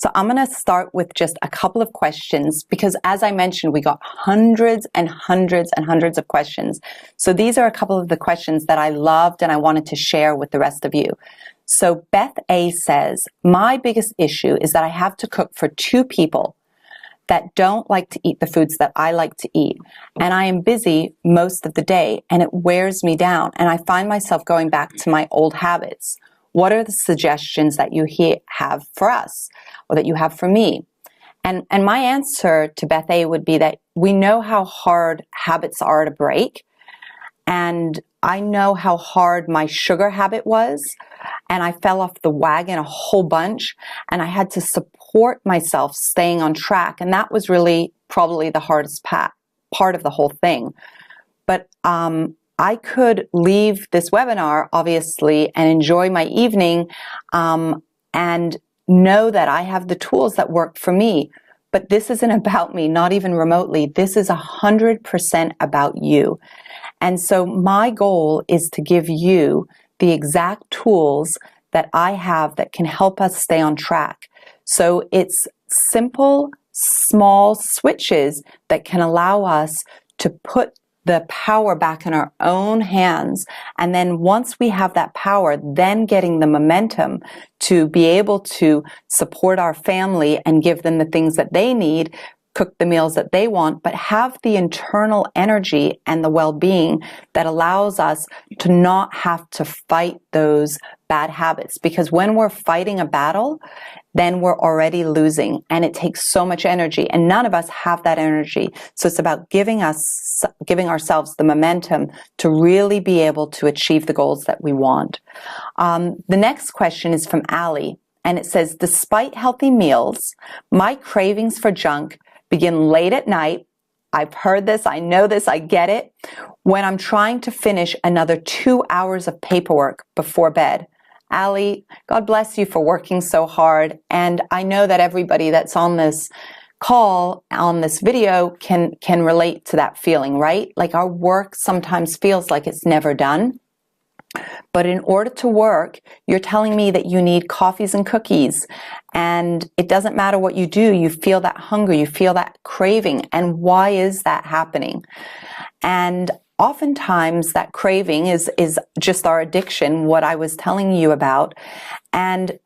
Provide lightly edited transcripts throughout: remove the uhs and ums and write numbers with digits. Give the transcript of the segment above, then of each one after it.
So I'm going to start with just a couple of questions because, as I mentioned, we got hundreds and hundreds and hundreds of questions. So these are a couple of the questions that I loved and I wanted to share with the rest of you. So Beth A says, my biggest issue is that I have to cook for 2 people that don't like to eat the foods that I like to eat. And I am busy most of the day and it wears me down. And I find myself going back to my old habits. What are the suggestions that you have for us or that you have for me? And my answer to Beth A would be that we know how hard habits are to break. And I know how hard my sugar habit was. And I fell off the wagon a whole bunch. And I had to support myself staying on track. And that was really probably the hardest part of the whole thing. But I could leave this webinar, obviously, and enjoy my evening and know that I have the tools that work for me. But this isn't about me, not even remotely. This is 100% about you. And so my goal is to give you the exact tools that I have that can help us stay on track. So it's simple, small switches that can allow us to put the power back in our own hands. And then once we have that power, then getting the momentum to be able to support our family and give them the things that they need, cook the meals that they want, but have the internal energy and the well-being that allows us to not have to fight those bad habits. Because when we're fighting a battle, then we're already losing, and it takes so much energy, and none of us have that energy. So it's about giving ourselves the momentum to really be able to achieve the goals that we want. The next question is from Allie, and it says, despite healthy meals, my cravings for junk begin late at night. I've heard this, I know this, I get it. When I'm trying to finish another 2 hours of paperwork before bed. Allie, God bless you for working so hard. And I know that everybody that's on this call, on this video, can relate to that feeling, right? Like our work sometimes feels like it's never done. But in order to work, you're telling me that you need coffees and cookies. And it doesn't matter what you do, you feel that hunger, you feel that craving. And why is that happening? And oftentimes that craving is just our addiction, what I was telling you about. And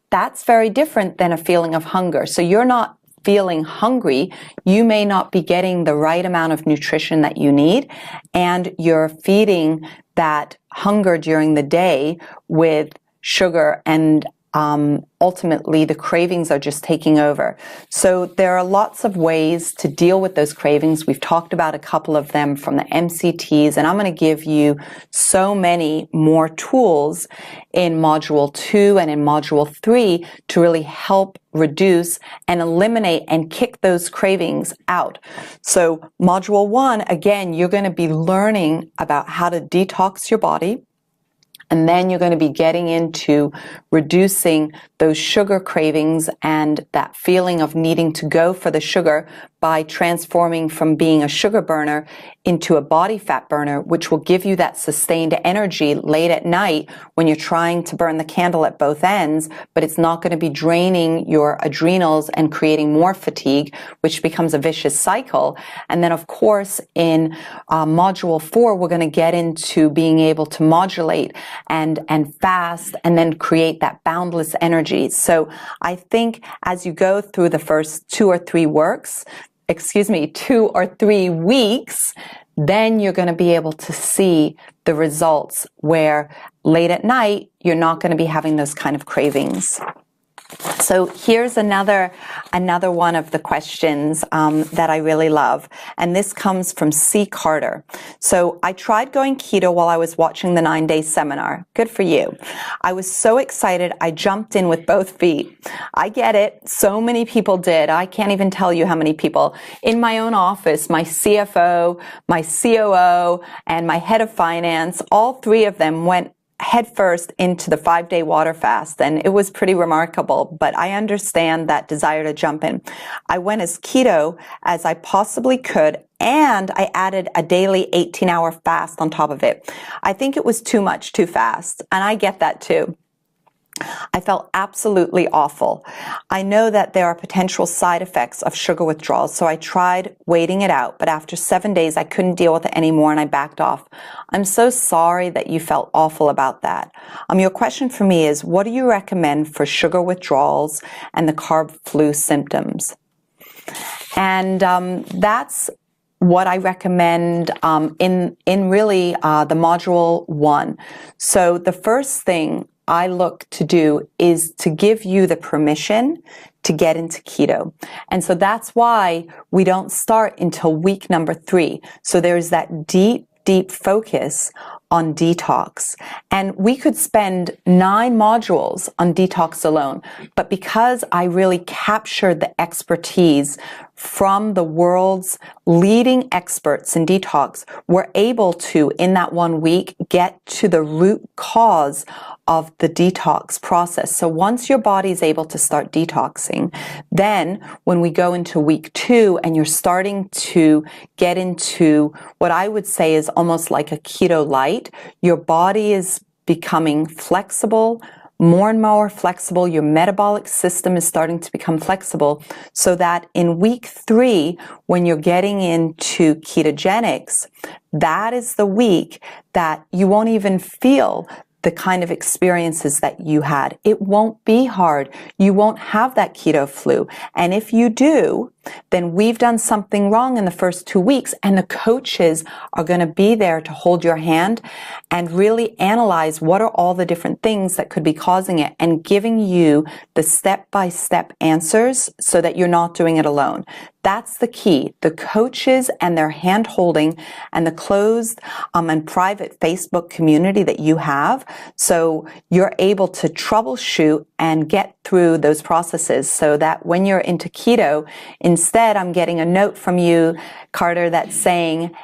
that's very different than a feeling of hunger. So you're not feeling hungry, you may not be getting the right amount of nutrition that you need, and you're feeding that hunger during the day with sugar, and ultimately the cravings are just taking over. So there are lots of ways to deal with those cravings. We've talked about a couple of them from the MCTs, and I'm going to give you so many more tools in Module 2 and in Module 3 to really help reduce and eliminate and kick those cravings out. So Module 1, again, you're going to be learning about how to detox your body. And then you're going to be getting into reducing those sugar cravings and that feeling of needing to go for the sugar by transforming from being a sugar burner into a body fat burner, which will give you that sustained energy late at night when you're trying to burn the candle at both ends, but it's not going to be draining your adrenals and creating more fatigue, which becomes a vicious cycle. And then, of course, in Module 4, we're going to get into being able to modulate and fast and then create that boundless energy. So I think as you go through the first 2 or 3 weeks, then you're going to be able to see the results where late at night, you're not going to be having those kind of cravings. So here's another one of the questions that I really love, and this comes from C. Carter. So I tried going keto while I was watching the 9-day seminar. Good for you. I was so excited I jumped in with both feet. I get it. So many people did. I can't even tell you how many people. In my own office, my CFO, my COO, and my head of finance, all 3 of them went headfirst into the 5-day water fast, and it was pretty remarkable, but I understand that desire to jump in. I went as keto as I possibly could, and I added a daily 18-hour fast on top of it. I think it was too much, too fast, and I get that too. I felt absolutely awful. I know that there are potential side effects of sugar withdrawal, so I tried waiting it out, but after 7 days, I couldn't deal with it anymore and I backed off. I'm so sorry that you felt awful about that. Your question for me is, what do you recommend for sugar withdrawals and the carb flu symptoms? And that's what I recommend in really the module 1. So the first thing I look to do is to give you the permission to get into keto. And so that's why we don't start until week number 3. So there's that deep focus on detox. And we could spend 9 modules on detox alone. But because I really captured the expertise from the world's leading experts in detox, we're able to, in that 1 week, get to the root cause of the detox process. So once your body is able to start detoxing, then when we go into week 2 and you're starting to get into what I would say is almost like a keto light, your body is becoming flexible, more and more flexible. Your metabolic system is starting to become flexible so that in week 3, when you're getting into ketogenics, that is the week that you won't even feel the kind of experiences that you had. It won't be hard. You won't have that keto flu. And if you do, then we've done something wrong in the first 2 weeks, and the coaches are going to be there to hold your hand and really analyze what are all the different things that could be causing it and giving you the step-by-step answers so that you're not doing it alone. That's the key. The coaches and their hand holding and the closed and private Facebook community that you have, so you're able to troubleshoot and get through those processes so that when you're into keto, instead I'm getting a note from you, Carter, that's saying,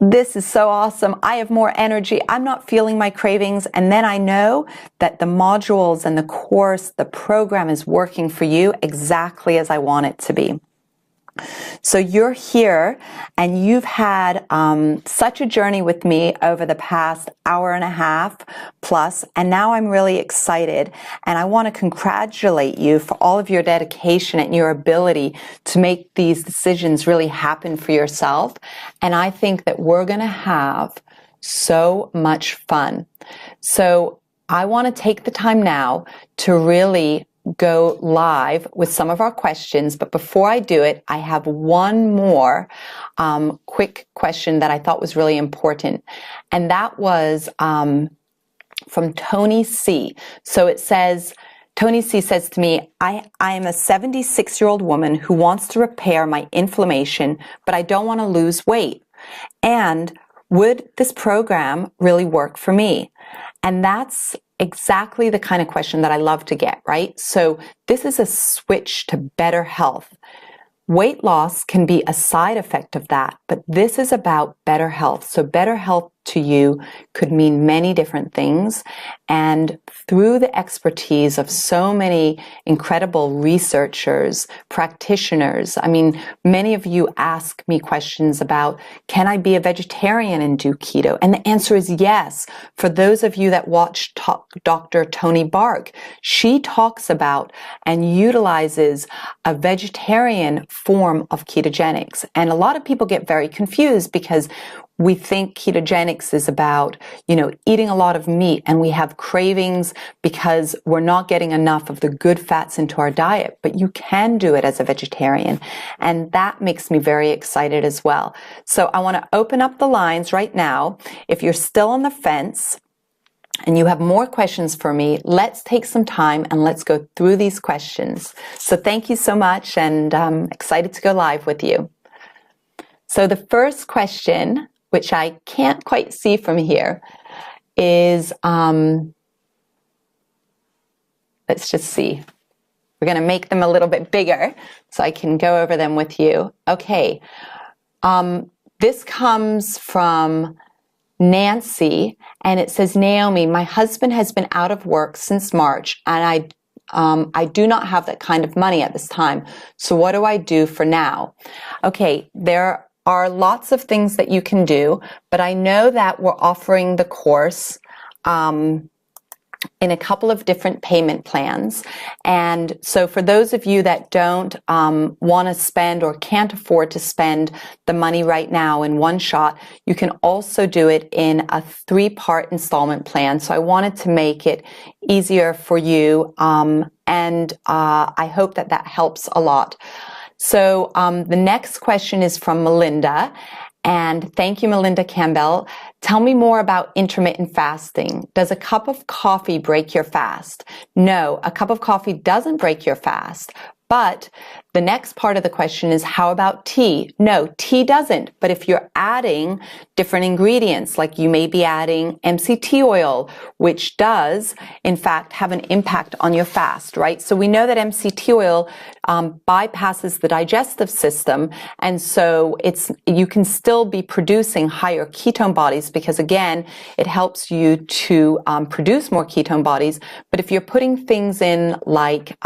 this is so awesome. I have more energy. I'm not feeling my cravings. And then I know that the modules and the course, the program is working for you exactly as I want it to be. So you're here and you've had such a journey with me over the past hour and a half plus, and now I'm really excited and I want to congratulate you for all of your dedication and your ability to make these decisions really happen for yourself. And I think that we're going to have so much fun. So I want to take the time now to really go live with some of our questions, but before I do it, I have one more quick question that I thought was really important, and that was from Tony C. So it says, Tony C says to me, I am a 76-year-old woman who wants to repair my inflammation, but I don't want to lose weight. And would this program really work for me? And that's exactly the kind of question that I love to get, right? So this is a switch to better health. Weight loss can be a side effect of that, but this is about better health. So better health to you could mean many different things. And through the expertise of so many incredible researchers, practitioners, I mean, many of you ask me questions about, can I be a vegetarian and do keto? And the answer is yes. For those of you that watch Dr. Tony Bark, she talks about and utilizes a vegetarian form of ketogenics. And a lot of people get very confused because we think ketogenics is about, eating a lot of meat, and we have cravings because we're not getting enough of the good fats into our diet. But you can do it as a vegetarian, and that makes me very excited as well. So I want to open up the lines right now. If you're still on the fence and you have more questions for me, let's take some time and let's go through these questions. So thank you so much, and I'm excited to go live with you. So the first question, which I can't quite see from here, is, let's just see. We're going to make them a little bit bigger so I can go over them with you. Okay. This comes from Nancy, and it says, Naomi, my husband has been out of work since March, and I do not have that kind of money at this time. So what do I do for now? Okay, there are lots of things that you can do, but I know that we're offering the course in a couple of different payment plans. And so for those of you that don't want to spend or can't afford to spend the money right now in one shot, you can also do it in a 3-part installment plan. So I wanted to make it easier for you, and I hope that that helps a lot. So the next question is from Melinda. And thank you, Melinda Campbell. Tell me more about intermittent fasting. Does a cup of coffee break your fast? No, a cup of coffee doesn't break your fast. But the next part of the question is, how about tea? No, tea doesn't. But if you're adding different ingredients, like you may be adding MCT oil, which does, in fact, have an impact on your fast, right? So we know that MCT oil bypasses the digestive system. And so you can still be producing higher ketone bodies because, again, it helps you to produce more ketone bodies. But if you're putting things in like,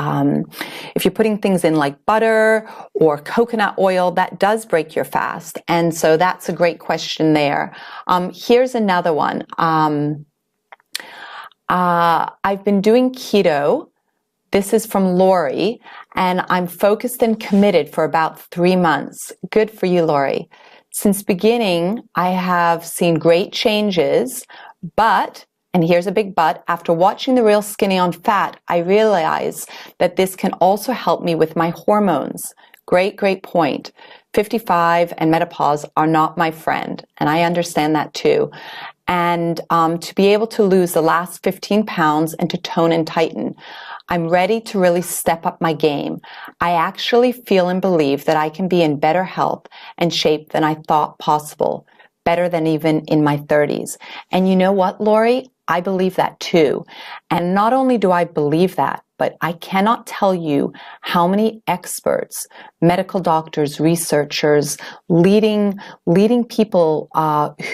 butter or coconut oil, that does break your fast. And so that's a great question there. Here's another one. I've been doing keto. This is from Lori, and I'm focused and committed for about 3 months. Good for you, Lori. Since beginning, I have seen great changes, but, and here's a big but, after watching The Real Skinny on Fat, I realize that this can also help me with my hormones. Great point. 55 and menopause are not my friend, and I understand that too. And to be able to lose the last 15 pounds and to tone and tighten, I'm ready to really step up my game. I actually feel and believe that I can be in better health and shape than I thought possible, better than even in my 30s. And you know what, Lori? I believe that too. And not only do I believe that, but I cannot tell you how many experts, medical doctors, researchers, leading people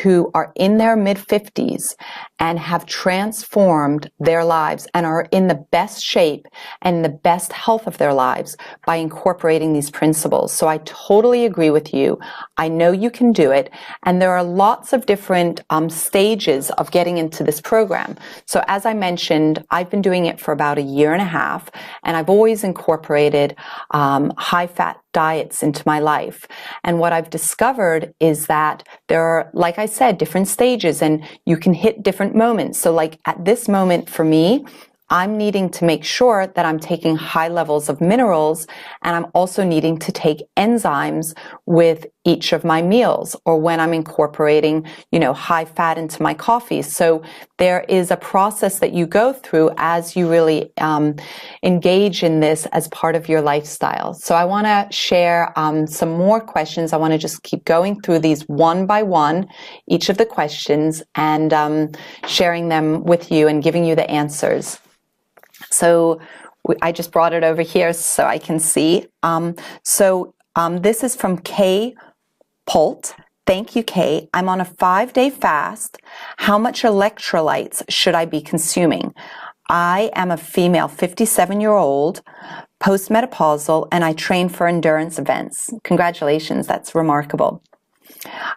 who are in their mid-50s and have transformed their lives and are in the best shape and the best health of their lives by incorporating these principles. So I totally agree with you. I know you can do it. And there are lots of different stages of getting into this program. So as I mentioned, I've been doing it for about 1.5 years. And I've always incorporated high-fat diets into my life. And what I've discovered is that there are, like I said, different stages, and you can hit different moments. So like at this moment for me, I'm needing to make sure that I'm taking high levels of minerals, and I'm also needing to take enzymes with each of my meals, or when I'm incorporating, high fat into my coffee. So there is a process that you go through as you really engage in this as part of your lifestyle. So I want to share some more questions. I want to just keep going through these one by one, each of the questions, and sharing them with you and giving you the answers. So I just brought it over here so I can see. This is from Kay Polt. Thank you, Kay. I'm on a 5-day fast. How much electrolytes should I be consuming? I am a female 57-year-old, postmenopausal, and I train for endurance events. Congratulations, that's remarkable.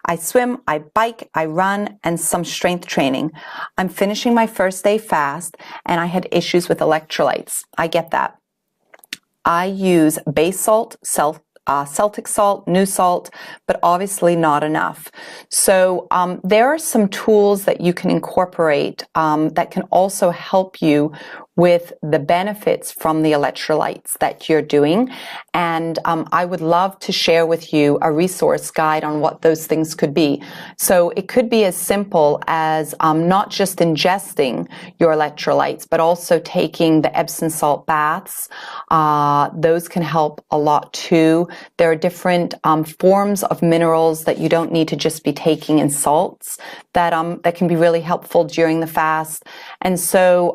I swim, I bike, I run, and some strength training. I'm finishing my first day fast, and I had issues with electrolytes. I get that. I use base salt, Celtic salt, new salt, but obviously not enough. So there are some tools that you can incorporate that can also help you with the benefits from the electrolytes that you're doing. And I would love to share with you a resource guide on what those things could be. So it could be as simple as not just ingesting your electrolytes, but also taking the Epsom salt baths. Those can help a lot too. There are different forms of minerals that you don't need to just be taking in salts that can be really helpful during the fast. And so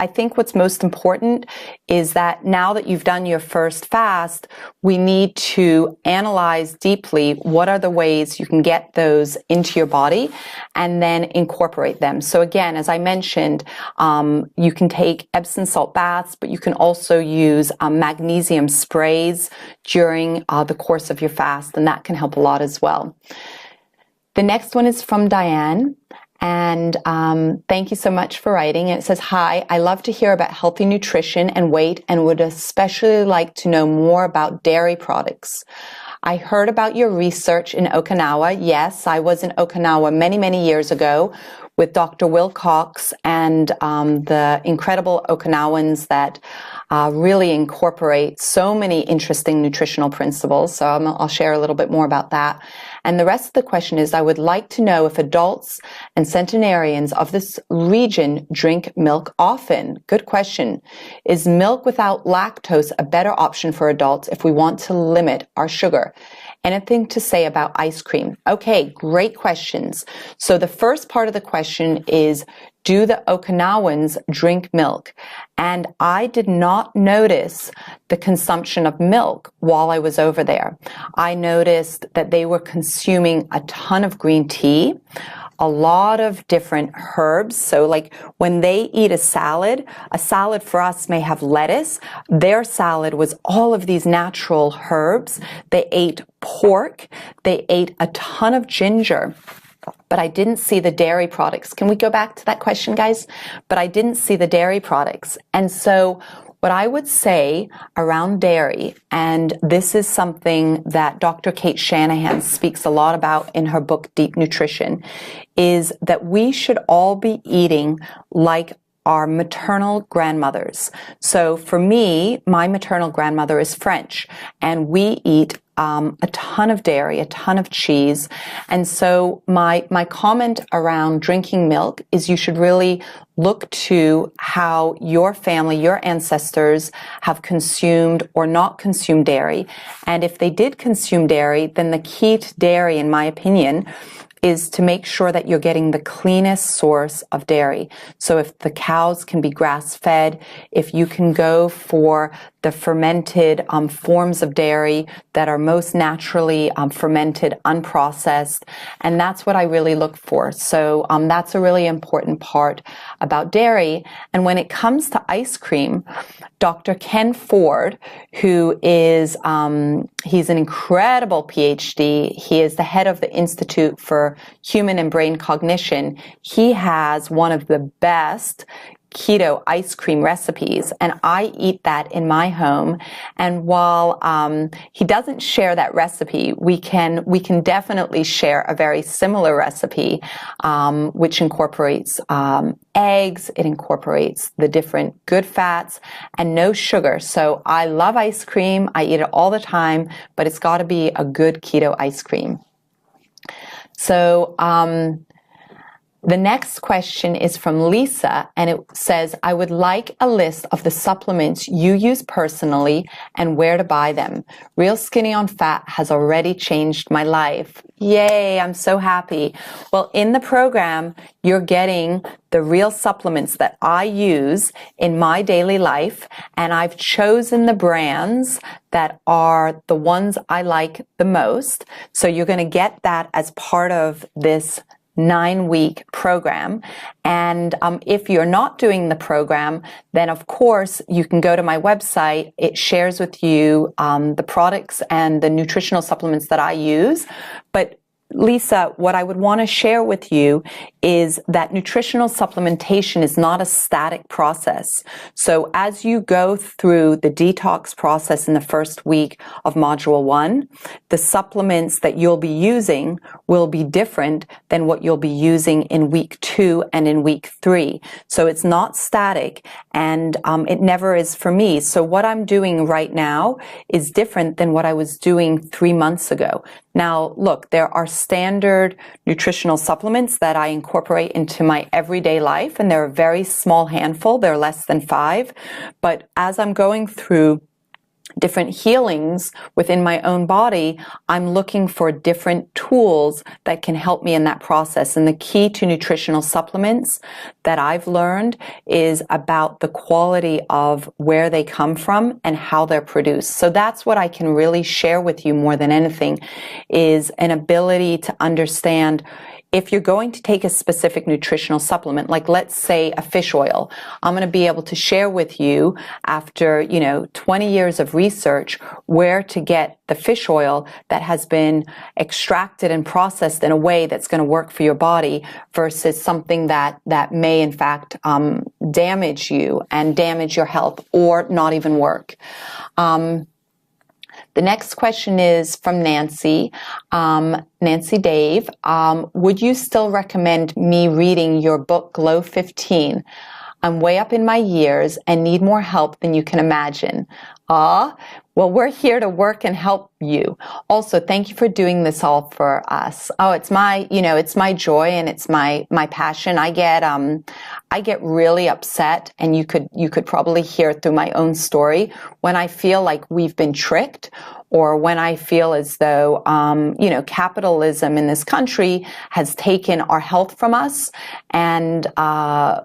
I think what's most important is that now that you've done your first fast, we need to analyze deeply what are the ways you can get those into your body and then incorporate them. So again, as I mentioned, you can take Epsom salt baths, but you can also use magnesium sprays during the course of your fast, and that can help a lot as well. The next one is from Diane. And thank you so much for writing. It says, hi, I love to hear about healthy nutrition and weight and would especially like to know more about dairy products. I heard about your research in Okinawa. Yes, I was in Okinawa many, many years ago with Dr. Will Cox and the incredible Okinawans that really incorporate so many interesting nutritional principles. So I'll share a little bit more about that. And the rest of the question is, I would like to know if adults and centenarians of this region drink milk often. Good question. Is milk without lactose a better option for adults if we want to limit our sugar? Anything to say about ice cream? Okay, great questions. So the first part of the question is, do the Okinawans drink milk? And I did not notice the consumption of milk while I was over there. I noticed that they were consuming a ton of green tea, a lot of different herbs. So like when they eat a salad for us may have lettuce. Their salad was all of these natural herbs. They ate pork. They ate a ton of ginger. But I didn't see the dairy products. Can we go back to that question, guys? But I didn't see the dairy products. And so what I would say around dairy, and this is something that Dr. Kate Shanahan speaks a lot about in her book, Deep Nutrition, is that we should all be eating like our maternal grandmothers. So for me, my maternal grandmother is French, and we eat a ton of dairy, a ton of cheese. And so my comment around drinking milk is you should really look to how your family, your ancestors have consumed or not consumed dairy. And if they did consume dairy, then the key to dairy, in my opinion, is to make sure that you're getting the cleanest source of dairy. So if the cows can be grass-fed, if you can go for the fermented forms of dairy that are most naturally fermented, unprocessed, and that's what I really look for. So that's a really important part about dairy. And when it comes to ice cream, Dr. Ken Ford, who is, he's an incredible PhD. He is the head of the Institute for Human and Brain Cognition. He has one of the best keto ice cream recipes, and I eat that in my home. And while he doesn't share that recipe, we can definitely share a very similar recipe, which incorporates eggs, it incorporates the different good fats, and no sugar. So I love ice cream. I eat it all the time, but it's got to be a good keto ice cream. So the next question is from Lisa, and it says, I would like a list of the supplements you use personally and where to buy them. Real Skinny on Fat has already changed my life. Yay, I'm so happy. Well, in the program, you're getting the real supplements that I use in my daily life, and I've chosen the brands that are the ones I like the most. So you're going to get that as part of this 9-week program. And if you're not doing the program, then of course you can go to my website. It shares with you the products and the nutritional supplements that I use. But Lisa, what I would want to share with you is that nutritional supplementation is not a static process. So as you go through the detox process in the first week of Module 1, the supplements that you'll be using will be different than what you'll be using in week 2 and in week 3. So it's not static, and it never is for me. So what I'm doing right now is different than what I was doing 3 months ago. Now, look, there are standard nutritional supplements that I incorporate into my everyday life, and they're a very small handful. They're less than 5. But as I'm going through different healings within my own body, I'm looking for different tools that can help me in that process. And the key to nutritional supplements that I've learned is about the quality of where they come from and how they're produced. So that's what I can really share with you more than anything, is an ability to understand if you're going to take a specific nutritional supplement, like let's say a fish oil, I'm going to be able to share with you after, 20 years of research where to get the fish oil that has been extracted and processed in a way that's going to work for your body versus something that may in fact damage you and damage your health or not even work. The next question is from Nancy. Nancy Dave, would you still recommend me reading your book, Glow 15? I'm way up in my years and need more help than you can imagine. Well, we're here to work and help you. Also, thank you for doing this all for us. It's my joy and it's my passion. I get really upset, and you could probably hear it through my own story when I feel like we've been tricked, or when I feel as though, capitalism in this country has taken our health from us. And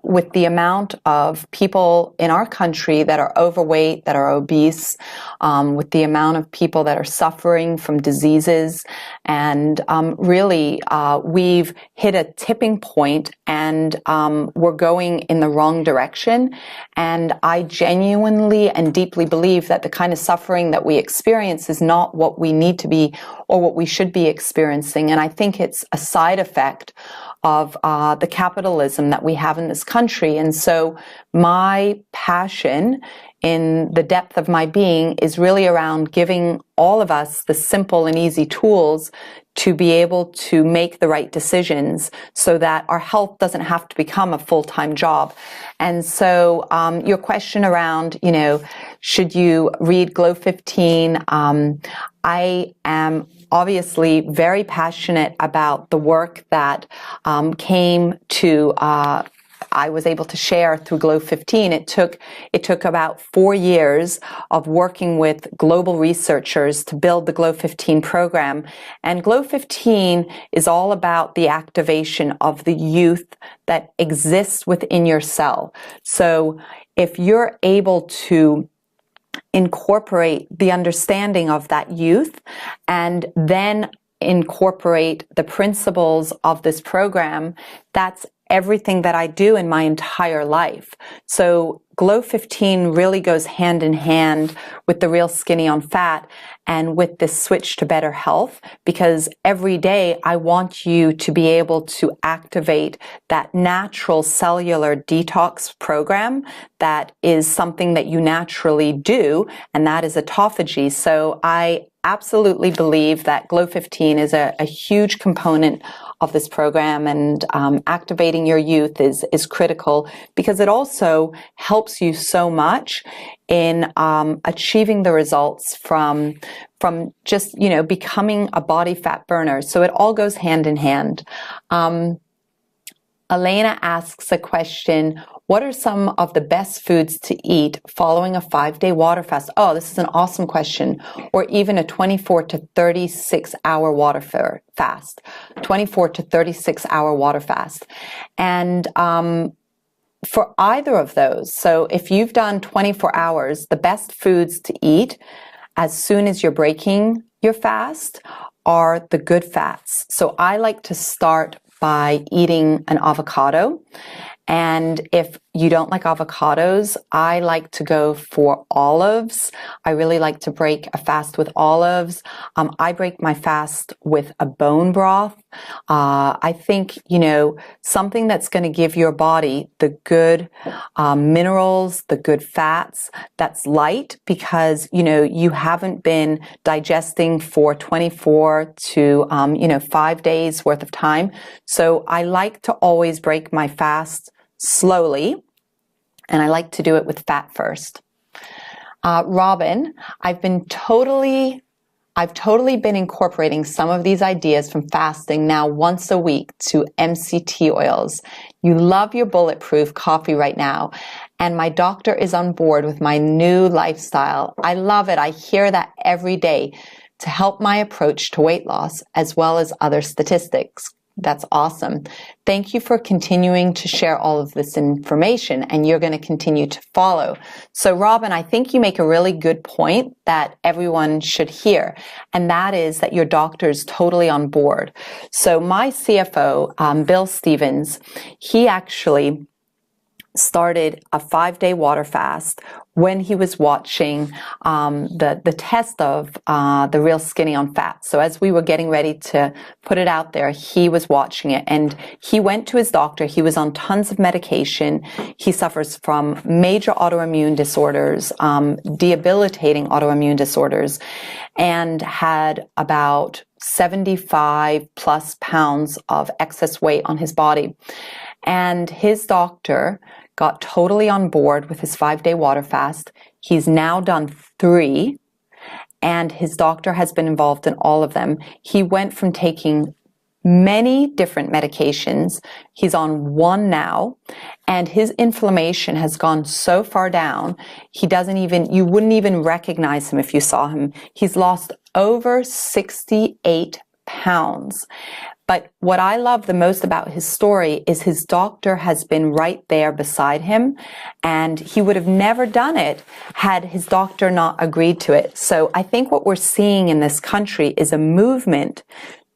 with the amount of people in our country that are overweight, that are obese, with the amount of people that are suffering from diseases, and really we've hit a tipping point, and we're going in the wrong direction. And I genuinely and deeply believe that the kind of suffering that we experience is not what we need to be or what we should be experiencing. And I think it's a side effect of the capitalism that we have in this country. And so my passion in the depth of my being is really around giving all of us the simple and easy tools to be able to make the right decisions so that our health doesn't have to become a full-time job. And so your question around, should you read Glow 15? I am obviously very passionate about the work that I was able to share through Glow 15. It took about 4 years of working with global researchers to build the Glow 15 program. And Glow 15 is all about the activation of the youth that exists within your cell. So if you're able to incorporate the understanding of that youth and then incorporate the principles of this program, that's everything that I do in my entire life. So Glow 15 really goes hand in hand with the Real Skinny on Fat and with this switch to better health, because every day I want you to be able to activate that natural cellular detox program that is something that you naturally do, and that is autophagy. So I absolutely believe that Glow 15 is a huge component of this program, and activating your youth is critical because it also helps you so much in achieving the results from just becoming a body fat burner. So it all goes hand in hand. Elena asks a question: what are some of the best foods to eat following a 5-day water fast? Oh, this is an awesome question. Or even a 24 to 36 hour water fast. 24 to 36 hour water fast. And for either of those, so if you've done 24 hours, the best foods to eat as soon as you're breaking your fast are the good fats. So I like to start by eating an avocado. And if you don't like avocados, I like to go for olives. I really like to break a fast with olives. I break my fast with a bone broth. I think, something that's going to give your body the good minerals, the good fats, that's light, because, you haven't been digesting for 24 to, 5 days worth of time. So I like to always break my fast slowly, and I like to do it with fat first. Robin, I've totally been incorporating some of these ideas from fasting now once a week to MCT oils. You love your bulletproof coffee right now, and my doctor is on board with my new lifestyle. I love it. I hear that every day to help my approach to weight loss as well as other statistics. That's awesome. Thank you for continuing to share all of this information, and you're going to continue to follow. So, Robin, I think you make a really good point that everyone should hear, and that is that your doctor's totally on board. So my CFO, Bill Stevens, he actually started a 5-day water fast when he was watching the test of the Real Skinny on Fat. So as we were getting ready to put it out there, he was watching it, and he went to his doctor. He was on tons of medication. He suffers from major autoimmune disorders, debilitating autoimmune disorders, and had about 75 plus pounds of excess weight on his body. And his doctor got totally on board with his 5-day water fast. He's now done 3, and his doctor has been involved in all of them. He went from taking many different medications. He's on 1 now, and his inflammation has gone so far down, you wouldn't even recognize him if you saw him. He's lost over 68 pounds. But what I love the most about his story is his doctor has been right there beside him, and he would have never done it had his doctor not agreed to it. So I think what we're seeing in this country is a movement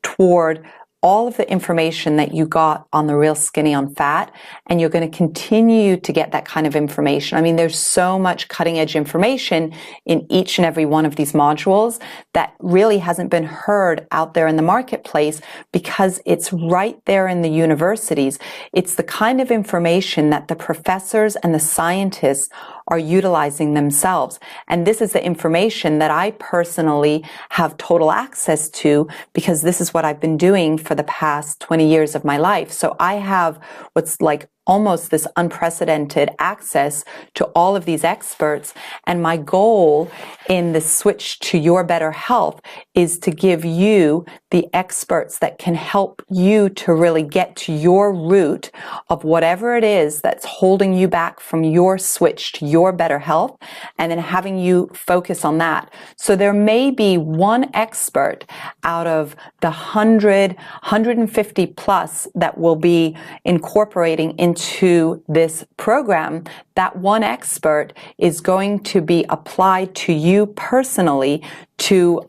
toward all of the information that you got on the Real Skinny on Fat, and you're going to continue to get that kind of information. I mean, there's so much cutting edge information in each and every one of these modules that really hasn't been heard out there in the marketplace because it's right there in the universities. It's the kind of information that the professors and the scientists are utilizing themselves. And this is the information that I personally have total access to because this is what I've been doing for the past 20 years of my life. So I have what's like almost this unprecedented access to all of these experts. And my goal in the switch to your better health is to give you the experts that can help you to really get to your root of whatever it is that's holding you back from your switch to your better health, and then having you focus on that. So there may be one expert out of the 150 plus that will be incorporating into this program. That one expert is going to be applied to you personally to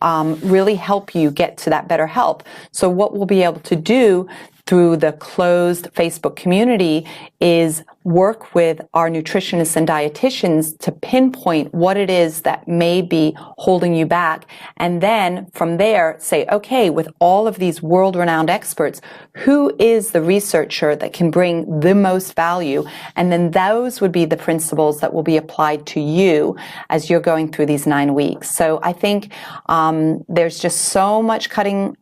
really help you get to that better health. So what we'll be able to do through the closed Facebook community is work with our nutritionists and dietitians to pinpoint what it is that may be holding you back. And then from there say, okay, with all of these world-renowned experts, who is the researcher that can bring the most value? And then those would be the principles that will be applied to you as you're going through these 9 weeks. So I think there's just so much cutting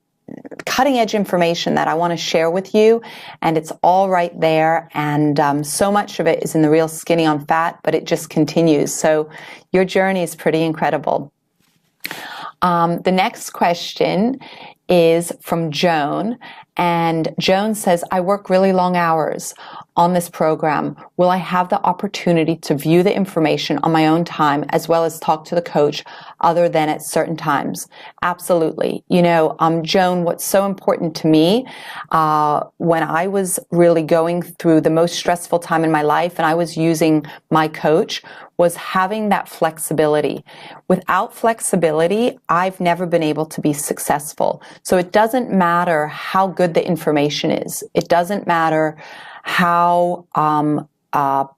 edge information that I want to share with you, and it's all right there, and so much of it is in the Real Skinny on Fat, but it just continues. So your journey is pretty incredible. The next question is from Joan, and Joan says, I work really long hours on this program. Will I have the opportunity to view the information on my own time as well as talk to the coach other than at certain times? Absolutely. You know, Joan, what's so important to me when I was really going through the most stressful time in my life and I was using my coach was having that flexibility. Without flexibility, I've never been able to be successful. So it doesn't matter how good the information is. It doesn't matter how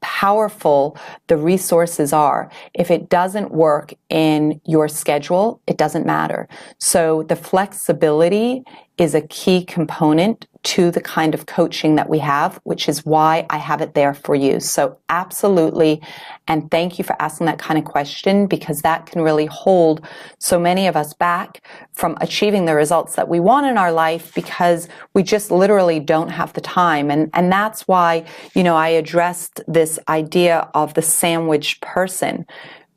powerful the resources are. If it doesn't work in your schedule, it doesn't matter. So the flexibility is a key component to the kind of coaching that we have, which is why I have it there for you. So absolutely. And thank you for asking that kind of question, because that can really hold so many of us back from achieving the results that we want in our life because we just literally don't have the time. And that's why, you know, I addressed this idea of the sandwich person,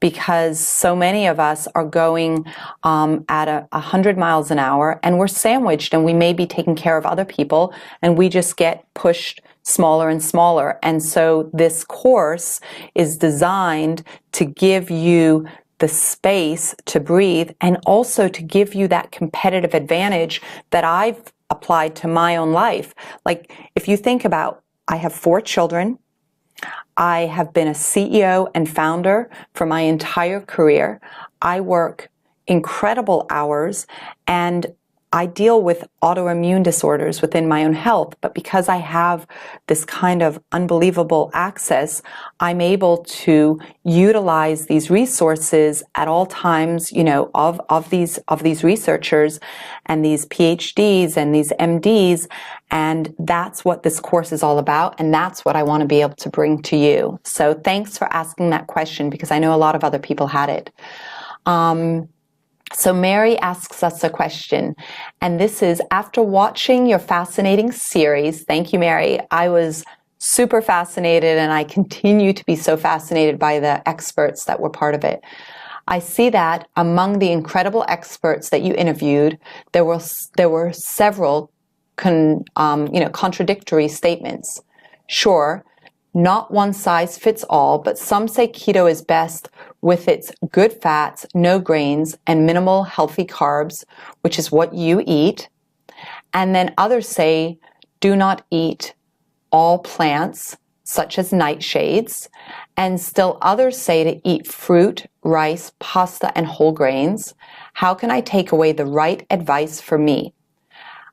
because so many of us are going at 100 miles an hour and we're sandwiched and we may be taking care of other people and we just get pushed smaller and smaller. And so this course is designed to give you the space to breathe and also to give you that competitive advantage that I've applied to my own life. Like, if you think about, I have 4 children. I have been a CEO and founder for my entire career. I work incredible hours, and I deal with autoimmune disorders within my own health, but because I have this kind of unbelievable access, I'm able to utilize these resources at all times, of these researchers and these PhDs and these MDs, and that's what this course is all about, and that's what I want to be able to bring to you. So thanks for asking that question, because I know a lot of other people had it. So Mary asks us a question, and this is, after watching your fascinating series, thank you, Mary, I was super fascinated, and I continue to be so fascinated by the experts that were part of it. I see that among the incredible experts that you interviewed, there were several contradictory statements. Sure, not one size fits all, but some say keto is best with its good fats, no grains, and minimal healthy carbs, which is what you eat. And then others say do not eat all plants, such as nightshades. And still others say to eat fruit, rice, pasta, and whole grains. How can I take away the right advice for me?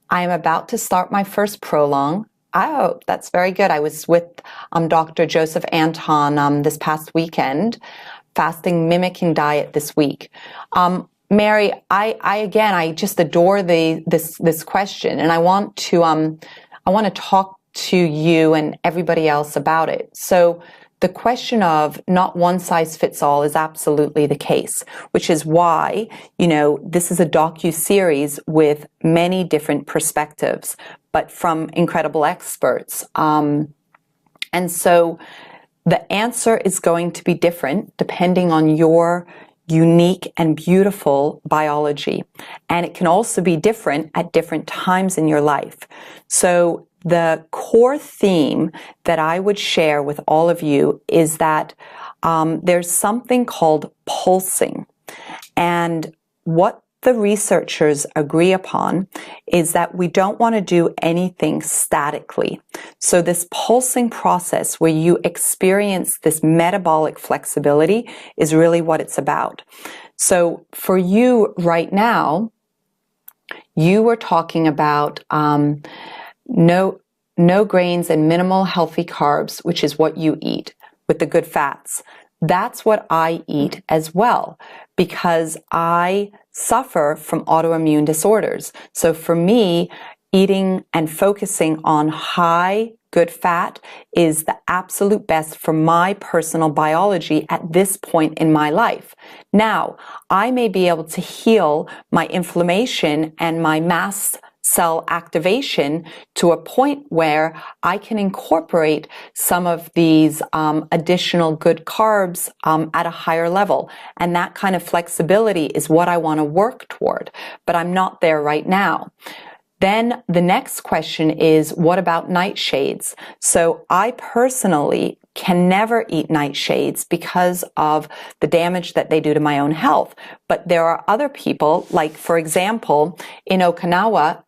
I am about to start my first prolong. Oh, that's very good. I was with Dr. Joseph Anton this past weekend, fasting mimicking diet this week. Mary, I just adore this question, and I want to talk to you and everybody else about it. So the question of not one size fits all is absolutely the case, which is why, this is a docu-series with many different perspectives, but from incredible experts. And so the answer is going to be different depending on your unique and beautiful biology. And it can also be different at different times in your life. So the core theme that I would share with all of you is that there's something called pulsing. And what the researchers agree upon is that we don't want to do anything statically. So this pulsing process where you experience this metabolic flexibility is really what it's about. So for you right now, you were talking about no grains and minimal healthy carbs, which is what you eat, with the good fats. That's what I eat as well, because I suffer from autoimmune disorders. So for me, eating and focusing on high good fat is the absolute best for my personal biology at this point in my life. Now, I may be able to heal my inflammation and my mast cell activation to a point where I can incorporate some of these additional good carbs at a higher level. And that kind of flexibility is what I want to work toward, but I'm not there right now. Then the next question is, what about nightshades? So I personally can never eat nightshades because of the damage that they do to my own health. But there are other people, like, for example, in Okinawa,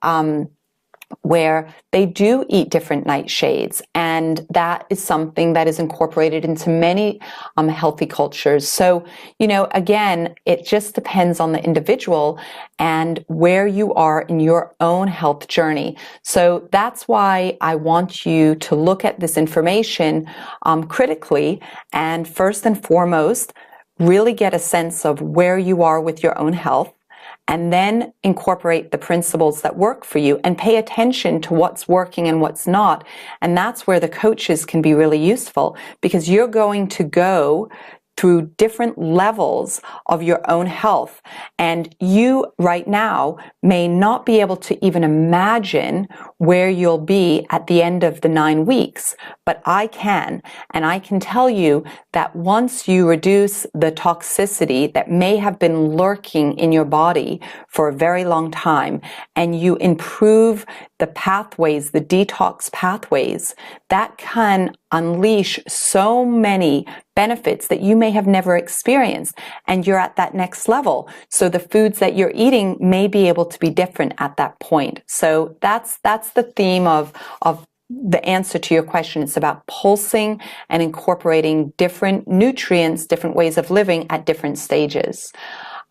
where they do eat different nightshades, and that is something that is incorporated into many healthy cultures. So, again, it just depends on the individual and where you are in your own health journey. So that's why I want you to look at this information critically, and first and foremost, really get a sense of where you are with your own health, and then incorporate the principles that work for you and pay attention to what's working and what's not. And that's where the coaches can be really useful, because you're going to go through different levels of your own health. And you right now may not be able to even imagine where you'll be at the end of the 9 weeks, but I can. And I can tell you that once you reduce the toxicity that may have been lurking in your body for a very long time, and you improve the pathways, the detox pathways, that can unleash so many benefits that you may have never experienced, and you're at that next level. So the foods that you're eating may be able to be different at that point. So that's the theme of the answer to your question. It's about pulsing and incorporating different nutrients, different ways of living at different stages.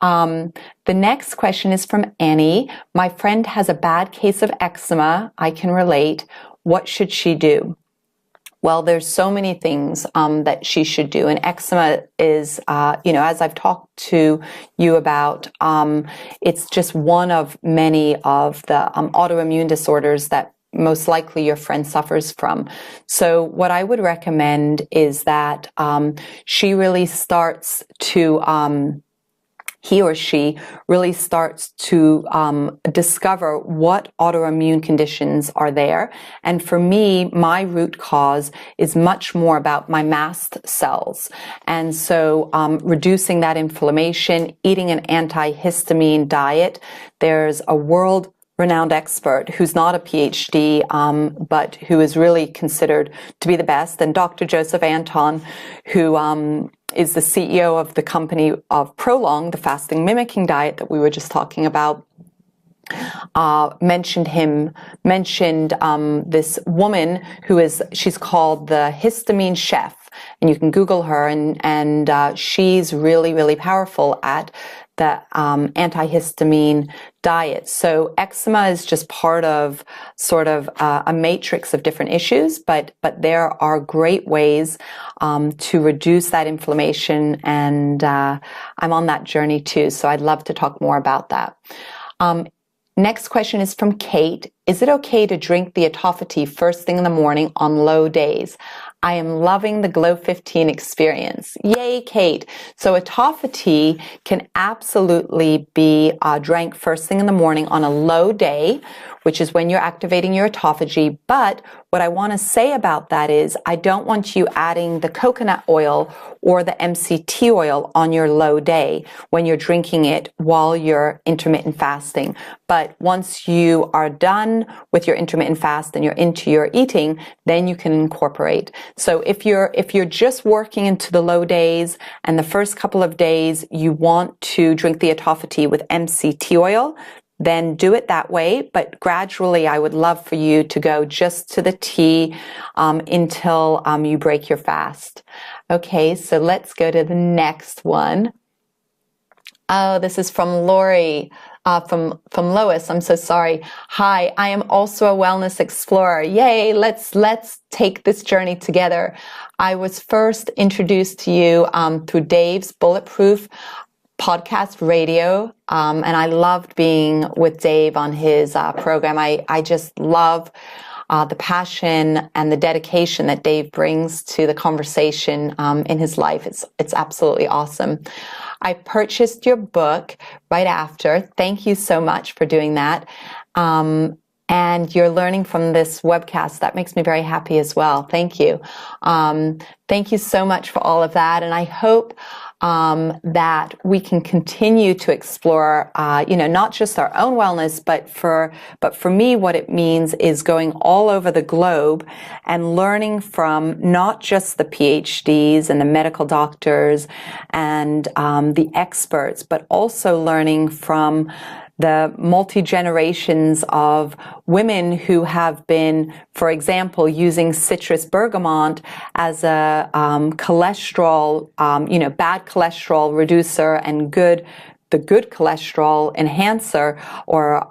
The next question is from Annie. My friend has a bad case of eczema. I can relate. What should she do? Well, there's so many things that she should do. And eczema is, as I've talked to you about, it's just one of many of the autoimmune disorders that most likely your friend suffers from. So what I would recommend is that she really starts to he or she really starts to discover what autoimmune conditions are there. And for me, my root cause is much more about my mast cells. And so reducing that inflammation, eating an antihistamine diet. There's a world-renowned expert who's not a PhD, but who is really considered to be the best, and Dr. Joseph Anton, who is the CEO of the company of Prolong, the fasting mimicking diet that we were just talking about, mentioned this woman she's called the histamine chef, and you can Google her, and she's really, really powerful at the antihistamine diet. So eczema is just part of sort of a matrix of different issues, but there are great ways to reduce that inflammation, and I'm on that journey too, so I'd love to talk more about that. Next question is from Kate. Is it okay to drink the autophagy first thing in the morning on low days? I am loving the Glow 15 experience. Yay, Kate. So autophagy can absolutely be drank first thing in the morning on a low day, which is when you're activating your autophagy. But what I want to say about that is I don't want you adding the coconut oil or the MCT oil on your low day when you're drinking it while you're intermittent fasting. But once you are done with your intermittent fast and you're into your eating, then you can incorporate. So if you're just working into the low days and the first couple of days you want to drink the autophagy with MCT oil, then do it that way. But gradually, I would love for you to go just to the tea until you break your fast. Okay, so let's go to the next one. Oh, this is from Lori. From Lois. I'm so sorry. Hi, I am also a wellness explorer. Yay, let's take this journey together. I was first introduced to you through Dave's Bulletproof podcast radio, and I loved being with Dave on his program. I just love the passion and the dedication that Dave brings to the conversation in his life. It's absolutely awesome. I purchased your book right after. Thank you so much for doing that. And you're learning from this webcast. That makes me very happy as well. Thank you. Thank you so much for all of that. And I hope that we can continue to explore, not just our own wellness, but for me, what it means is going all over the globe and learning from not just the PhDs and the medical doctors and the experts, but also learning from the multi-generations of women who have been, for example, using citrus bergamot as a cholesterol, bad cholesterol reducer and the good cholesterol enhancer, or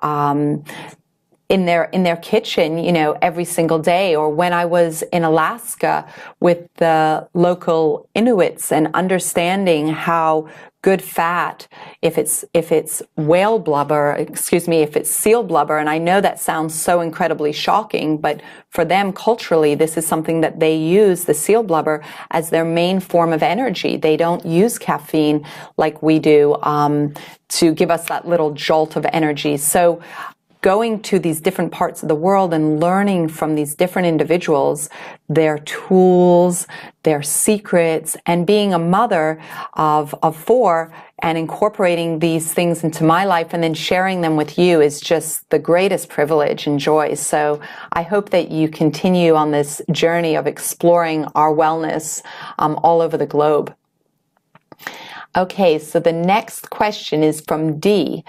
in their kitchen, every single day. Or when I was in Alaska with the local Inuits and understanding how good fat, if it's whale blubber, if it's seal blubber, and I know that sounds so incredibly shocking, but for them culturally, this is something that they use, the seal blubber, as their main form of energy. They don't use caffeine like we do to give us that little jolt of energy. So going to these different parts of the world and learning from these different individuals, their tools, their secrets, and being a mother of four and incorporating these things into my life and then sharing them with you is just the greatest privilege and joy. So I hope that you continue on this journey of exploring our wellness all over the globe. Okay, so the next question is from D.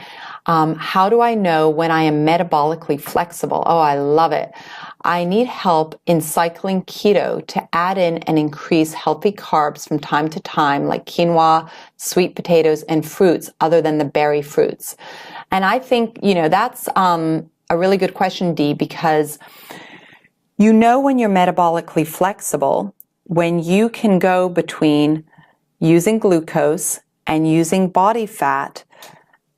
How do I know when I am metabolically flexible? Oh, I love it. I need help in cycling keto to add in and increase healthy carbs from time to time, like quinoa, sweet potatoes, and fruits other than the berry fruits. And I think, that's a really good question, D, because when you're metabolically flexible, when you can go between using glucose and using body fat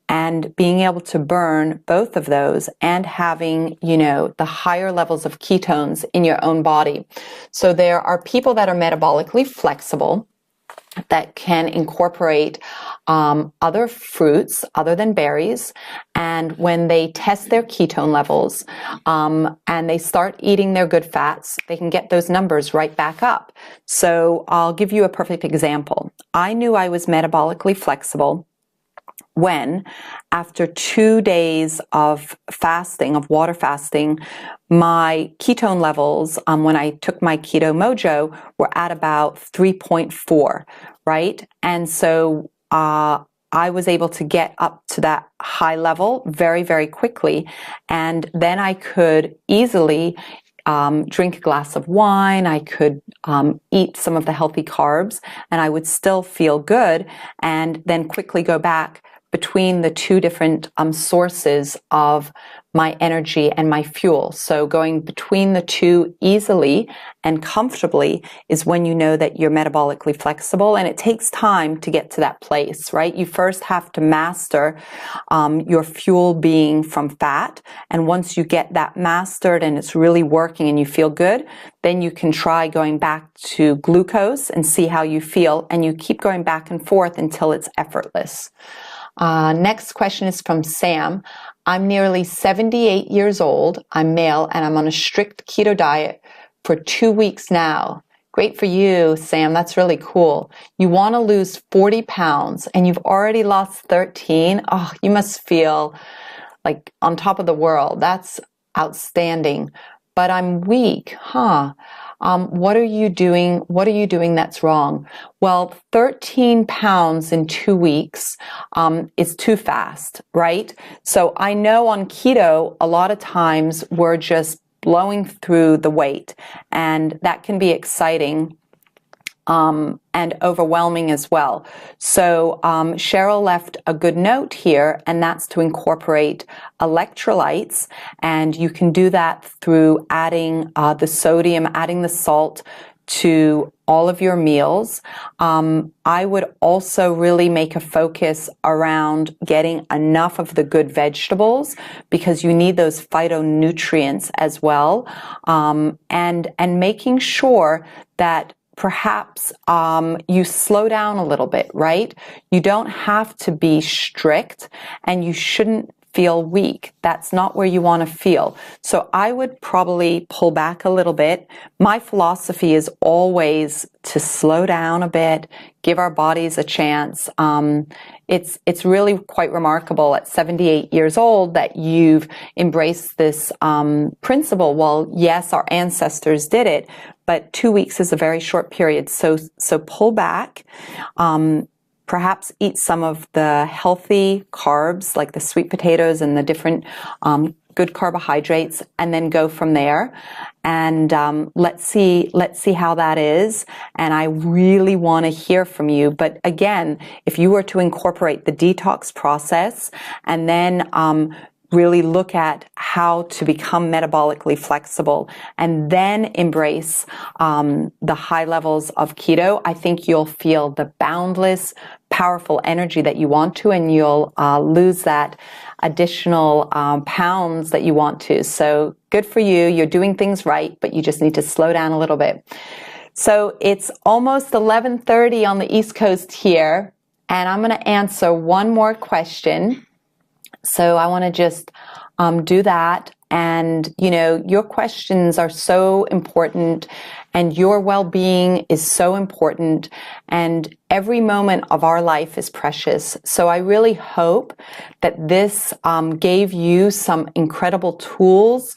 and being able to burn both of those and having, the higher levels of ketones in your own body. So there are people that are metabolically flexible that can incorporate other fruits other than berries, and when they test their ketone levels and they start eating their good fats, they can get those numbers right back up. So I'll give you a perfect example. I knew I was metabolically flexible when, after 2 days of fasting, of water fasting, my ketone levels, when I took my Keto Mojo, were at about 3.4, right? And so I was able to get up to that high level very, very quickly. And then I could easily drink a glass of wine, I could eat some of the healthy carbs, and I would still feel good, and then quickly go back between the two different sources of my energy and my fuel. So going between the two easily and comfortably is when you know that you're metabolically flexible, and it takes time to get to that place, right? You first have to master your fuel being from fat, and once you get that mastered and it's really working and you feel good, then you can try going back to glucose and see how you feel, and you keep going back and forth until it's effortless. Next question is from Sam. I'm nearly 78 years old. I'm male and I'm on a strict keto diet for 2 weeks now. Great for you, Sam. That's really cool. You want to lose 40 pounds and you've already lost 13. Oh, you must feel like on top of the world. That's outstanding. But I'm weak, huh? What are you doing? What are you doing that's wrong? Well, 13 pounds in 2 weeks is too fast, right? So I know on keto, a lot of times we're just blowing through the weight, and that can be exciting and overwhelming as well. So Cheryl left a good note here, and that's to incorporate electrolytes, and you can do that through adding the sodium, adding the salt to all of your meals. I would also really make a focus around getting enough of the good vegetables, because you need those phytonutrients as well, and making sure that perhaps you slow down a little bit, right? You don't have to be strict, and you shouldn't feel weak. That's not where you want to feel. So I would probably pull back a little bit. My philosophy is always to slow down a bit, give our bodies a chance. It's really quite remarkable at 78 years old that you've embraced this principle. Well, yes, our ancestors did it, but 2 weeks is a very short period. So pull back. Perhaps eat some of the healthy carbs, like the sweet potatoes and the different good carbohydrates, and then go from there. And let's see how that is. And I really want to hear from you. But again, if you were to incorporate the detox process and then really look at how to become metabolically flexible and then embrace the high levels of keto, I think you'll feel the boundless, powerful energy that you want to, and you'll lose that additional pounds that you want to. So good for you. You're doing things right, but you just need to slow down a little bit. So it's almost 11:30 on the East Coast here, and I'm going to answer one more question. So I want to just do that. And, you know, your questions are so important, and your well-being is so important, and every moment of our life is precious. So I really hope that this gave you some incredible tools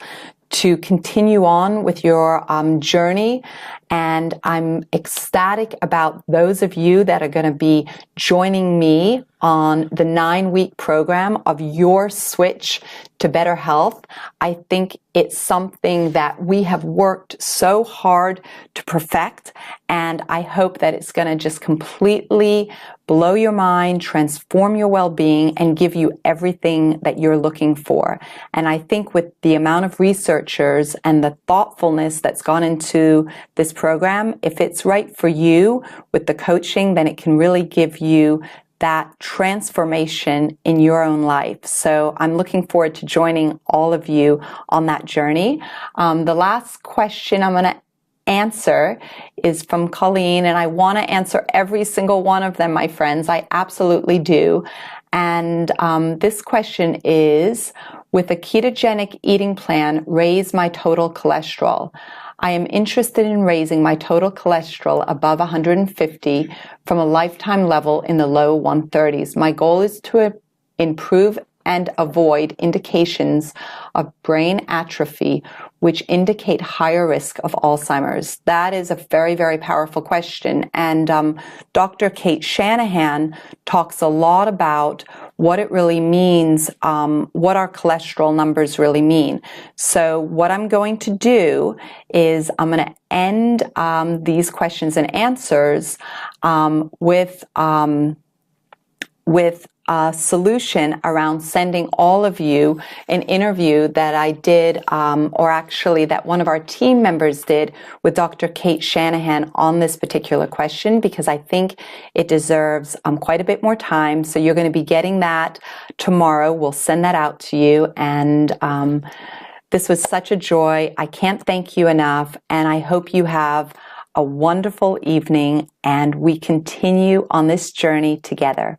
to continue on with your journey. And I'm ecstatic about those of you that are going to be joining me on the 9-week program of your switch to better health. I think it's something that we have worked so hard to perfect, and I hope that it's going to just completely blow your mind, transform your well-being, and give you everything that you're looking for. And I think with the amount of researchers and the thoughtfulness that's gone into this program, if it's right for you with the coaching, then it can really give you that transformation in your own life. So I'm looking forward to joining all of you on that journey. The last question I'm going to answer is from Colleen, and I want to answer every single one of them, my friends. I absolutely do. And this question is, with a ketogenic eating plan, raise my total cholesterol. I am interested in raising my total cholesterol above 150 from a lifetime level in the low 130s. My goal is to improve and avoid indications of brain atrophy, which indicate higher risk of Alzheimer's. That is a very, very powerful question. And Dr. Kate Shanahan talks a lot about what it really means, what our cholesterol numbers really mean. So what I'm going to do is I'm going to end these questions and answers with a solution around sending all of you an interview that I did, or actually that one of our team members did with Dr. Kate Shanahan on this particular question, because I think it deserves quite a bit more time. So you're going to be getting that tomorrow. We'll send that out to you. And this was such a joy. I can't thank you enough. And I hope you have a wonderful evening, and we continue on this journey together.